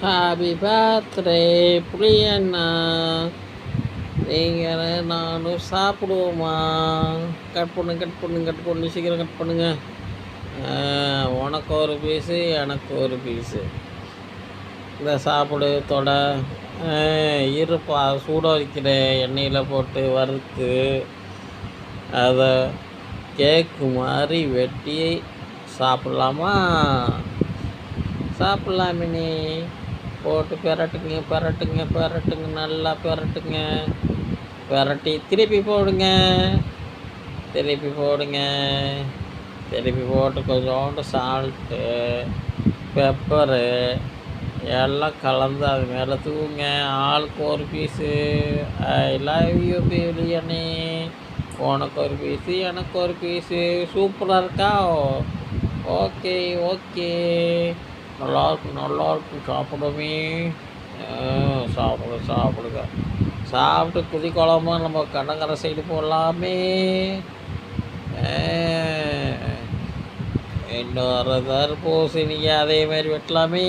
Happy birthday புளியண்ணா, நீங்கள் நானும் சாப்பிடுவோமா? Cut பண்ணு கட் பண்ணு கட் பண்ணு, சீக்கிரம் கட் பண்ணுங்க. உனக்கு ஒரு பீஸு, எனக்கு ஒரு பீஸு. இந்த சாப்பிடு தொட. இருப்பா, சூட வைக்கிற எண்ணெயில் போட்டு வறுத்து அதை கேக்கு மாதிரி வெட்டி சாப்பிட்லாமா? சாப்பிட்லாமினி. போட்டு பெரட்டுங்க பெரட்டுங்க பெரட்டுங்க, நல்லா பெரட்டுங்க. பெரட்டி திருப்பி போடுங்க, திருப்பி போடுங்க. திருப்பி போட்டு கொஞ்சோண்டு சால்ட்டு, பெப்பரு எல்லாம் கலந்து அது மேலே தூவுங்க. ஆளுக்கு ஒரு piece. I love you biryani. உனக்கு ஒரு பீஸு, எனக்கு ஒரு பீஸு. சூப்பராக இருக்கா? ஓகே ஓகே, நல்லாயிருக்கும் நல்லாயிருக்கும். சாப்பிடுமே. சாப்பிடுங்க. சாப்பிட்டு குதி குழம்பு நம்ம கடற்கரை சைடு போடலாமே. இன்னொரு தர்பூசணிக்கு அதே மாதிரி வெட்டலாமே.